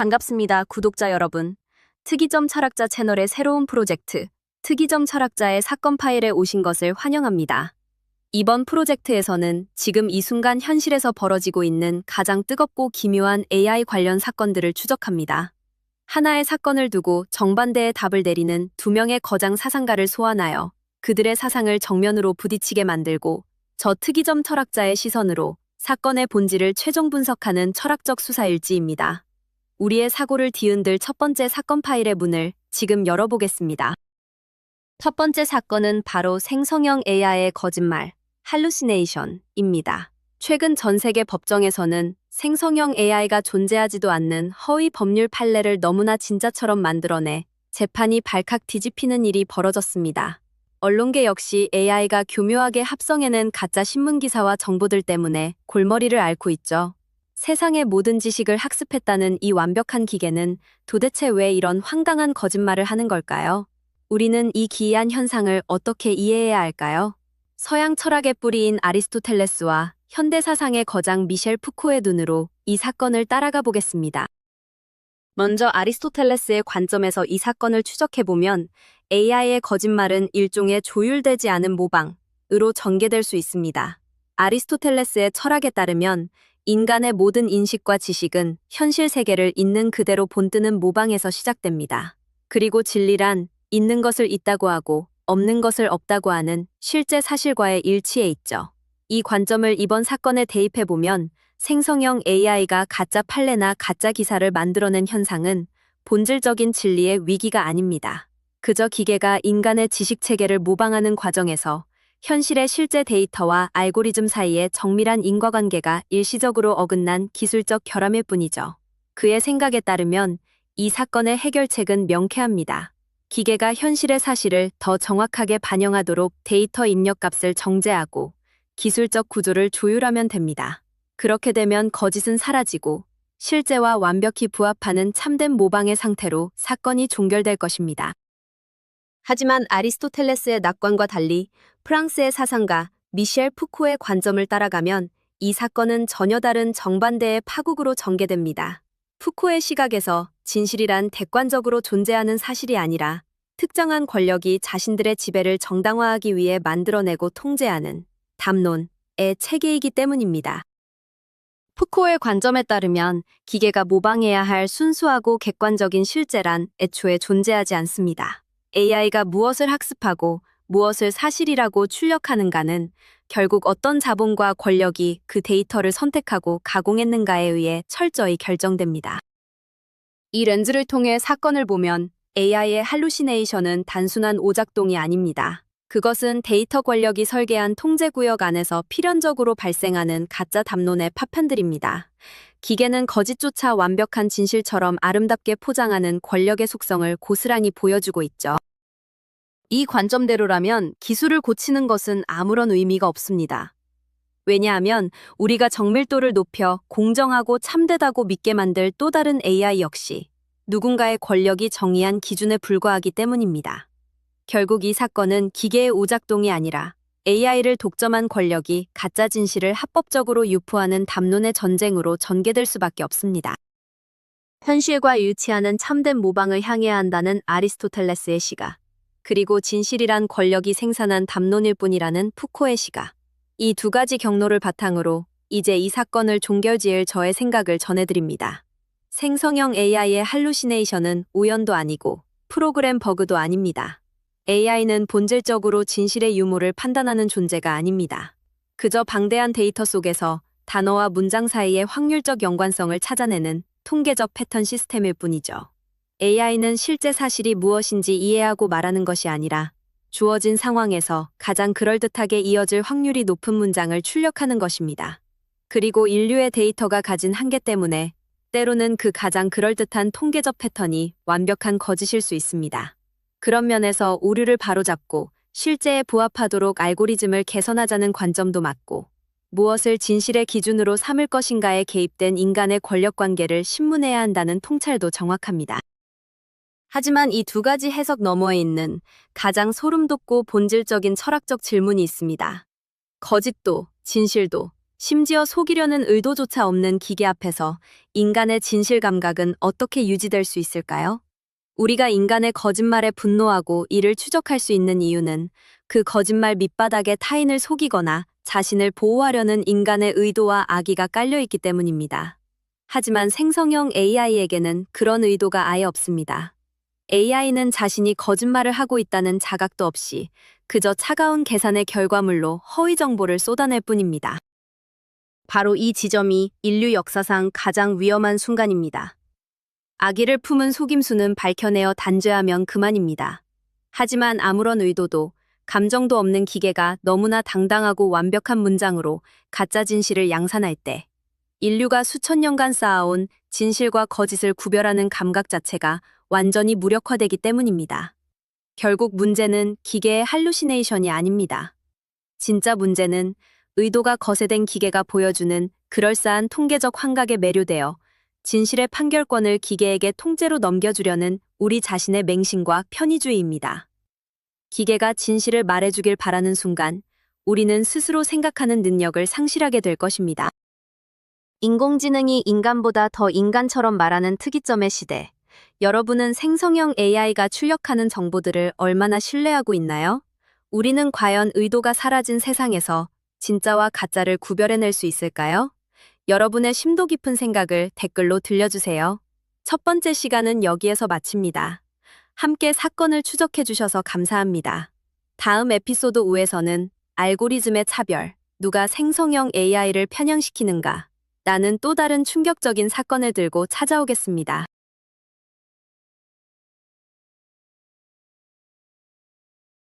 반갑습니다, 구독자 여러분. 특이점 철학자 채널의 새로운 프로젝트, 특이점 철학자의 사건 파일에 오신 것을 환영합니다. 이번 프로젝트에서는 지금 이 순간 현실에서 벌어지고 있는 가장 뜨겁고 기묘한 AI 관련 사건들을 추적합니다. 하나의 사건을 두고 정반대의 답을 내리는 두 명의 거장 사상가를 소환하여 그들의 사상을 정면으로 부딪히게 만들고 저 특이점 철학자의 시선으로 사건의 본질을 최종 분석하는 철학적 수사일지입니다. 우리의 사고를 뒤흔들 첫 번째 사건 파일의 문을 지금 열어보겠습니다. 첫 번째 사건은 바로 생성형 AI의 거짓말, 할루시네이션입니다. 최근 전 세계 법정에서는 생성형 AI가 존재하지도 않는 허위 법률 판례를 너무나 진짜처럼 만들어내 재판이 발칵 뒤집히는 일이 벌어졌습니다. 언론계 역시 AI가 교묘하게 합성해낸 가짜 신문기사와 정보들 때문에 골머리를 앓고 있죠. 세상의 모든 지식을 학습했다는 이 완벽한 기계는 도대체 왜 이런 황당한 거짓말을 하는 걸까요? 우리는 이 기이한 현상을 어떻게 이해해야 할까요? 서양 철학의 뿌리인 아리스토텔레스와 현대 사상의 거장 미셸 푸코의 눈으로 이 사건을 따라가 보겠습니다. 먼저 아리스토텔레스의 관점에서 이 사건을 추적해보면 AI의 거짓말은 일종의 조율되지 않은 모방으로 전개될 수 있습니다. 아리스토텔레스의 철학에 따르면 인간의 모든 인식과 지식은 현실 세계를 있는 그대로 본뜨는 모방에서 시작됩니다. 그리고 진리란 있는 것을 있다고 하고 없는 것을 없다고 하는 실제 사실과의 일치에 있죠. 이 관점을 이번 사건에 대입해보면 생성형 AI가 가짜 판례나 가짜 기사를 만들어낸 현상은 본질적인 진리의 위기가 아닙니다. 그저 기계가 인간의 지식 체계를 모방하는 과정에서 현실의 실제 데이터와 알고리즘 사이의 정밀한 인과관계가 일시적으로 어긋난 기술적 결함일 뿐이죠. 그의 생각에 따르면 이 사건의 해결책은 명쾌합니다. 기계가 현실의 사실을 더 정확하게 반영하도록 데이터 입력값을 정제하고 기술적 구조를 조율하면 됩니다. 그렇게 되면 거짓은 사라지고 실제와 완벽히 부합하는 참된 모방의 상태로 사건이 종결될 것입니다. 하지만 아리스토텔레스의 낙관과 달리 프랑스의 사상가 미셸 푸코의 관점을 따라가면 이 사건은 전혀 다른 정반대의 파국으로 전개됩니다. 푸코의 시각에서 진실이란 객관적으로 존재하는 사실이 아니라 특정한 권력이 자신들의 지배를 정당화하기 위해 만들어내고 통제하는 담론의 체계이기 때문입니다. 푸코의 관점에 따르면 기계가 모방해야 할 순수하고 객관적인 실제란 애초에 존재하지 않습니다. AI가 무엇을 학습하고 무엇을 사실이라고 출력하는가는 결국 어떤 자본과 권력이 그 데이터를 선택하고 가공했는가에 의해 철저히 결정됩니다. 이 렌즈를 통해 사건을 보면 AI의 할루시네이션은 단순한 오작동이 아닙니다. 그것은 데이터 권력이 설계한 통제구역 안에서 필연적으로 발생하는 가짜 담론의 파편들입니다. 기계는 거짓조차 완벽한 진실처럼 아름답게 포장하는 권력의 속성을 고스란히 보여주고 있죠. 이 관점대로라면 기술을 고치는 것은 아무런 의미가 없습니다. 왜냐하면 우리가 정밀도를 높여 공정하고 참되다고 믿게 만들 또 다른 AI 역시 누군가의 권력이 정의한 기준에 불과하기 때문입니다. 결국 이 사건은 기계의 오작동이 아니라 AI를 독점한 권력이 가짜 진실을 합법적으로 유포하는 담론의 전쟁으로 전개될 수밖에 없습니다. 현실과 일치하는 참된 모방을 향해야 한다는 아리스토텔레스의 시각, 그리고 진실이란 권력이 생산한 담론일 뿐이라는 푸코의 시각. 이 두 가지 경로를 바탕으로 이제 이 사건을 종결지을 저의 생각을 전해드립니다. 생성형 AI의 할루시네이션은 우연도 아니고 프로그램 버그도 아닙니다. AI는 본질적으로 진실의 유무를 판단하는 존재가 아닙니다. 그저 방대한 데이터 속에서 단어와 문장 사이의 확률적 연관성을 찾아내는 통계적 패턴 시스템일 뿐이죠. AI는 실제 사실이 무엇인지 이해하고 말하는 것이 아니라 주어진 상황에서 가장 그럴듯하게 이어질 확률이 높은 문장을 출력하는 것입니다. 그리고 인류의 데이터가 가진 한계 때문에 때로는 그 가장 그럴듯한 통계적 패턴이 완벽한 거짓일 수 있습니다. 그런 면에서 오류를 바로잡고 실제에 부합하도록 알고리즘을 개선하자는 관점도 맞고, 무엇을 진실의 기준으로 삼을 것인가에 개입된 인간의 권력관계를 신문해야 한다는 통찰도 정확합니다. 하지만 이 두 가지 해석 너머에 있는 가장 소름 돋고 본질적인 철학적 질문이 있습니다. 거짓도 진실도 심지어 속이려는 의도조차 없는 기계 앞에서 인간의 진실 감각은 어떻게 유지될 수 있을까요? 우리가 인간의 거짓말에 분노하고 이를 추적할 수 있는 이유는 그 거짓말 밑바닥에 타인을 속이거나 자신을 보호하려는 인간의 의도와 악의가 깔려있기 때문입니다. 하지만 생성형 AI에게는 그런 의도가 아예 없습니다. AI는 자신이 거짓말을 하고 있다는 자각도 없이 그저 차가운 계산의 결과물로 허위 정보를 쏟아낼 뿐입니다. 바로 이 지점이 인류 역사상 가장 위험한 순간입니다. 악의를 품은 속임수는 밝혀내어 단죄하면 그만입니다. 하지만 아무런 의도도, 감정도 없는 기계가 너무나 당당하고 완벽한 문장으로 가짜 진실을 양산할 때, 인류가 수천 년간 쌓아온 진실과 거짓을 구별하는 감각 자체가 완전히 무력화되기 때문입니다. 결국 문제는 기계의 할루시네이션이 아닙니다. 진짜 문제는 의도가 거세된 기계가 보여주는 그럴싸한 통계적 환각에 매료되어 진실의 판결권을 기계에게 통째로 넘겨주려는 우리 자신의 맹신과 편의주의입니다. 기계가 진실을 말해주길 바라는 순간 우리는 스스로 생각하는 능력을 상실하게 될 것입니다. 인공지능이 인간보다 더 인간처럼 말하는 특이점의 시대. 여러분은 생성형 AI가 출력하는 정보들을 얼마나 신뢰하고 있나요? 우리는 과연 의도가 사라진 세상에서 진짜와 가짜를 구별해낼 수 있을까요? 여러분의 심도 깊은 생각을 댓글로 들려주세요. 첫 번째 시간은 여기에서 마칩니다. 함께 사건을 추적해주셔서 감사합니다. 다음 에피소드 5에서는 알고리즘의 차별, 누가 생성형 AI를 편향시키는가? 라는 또 다른 충격적인 사건을 들고 찾아오겠습니다.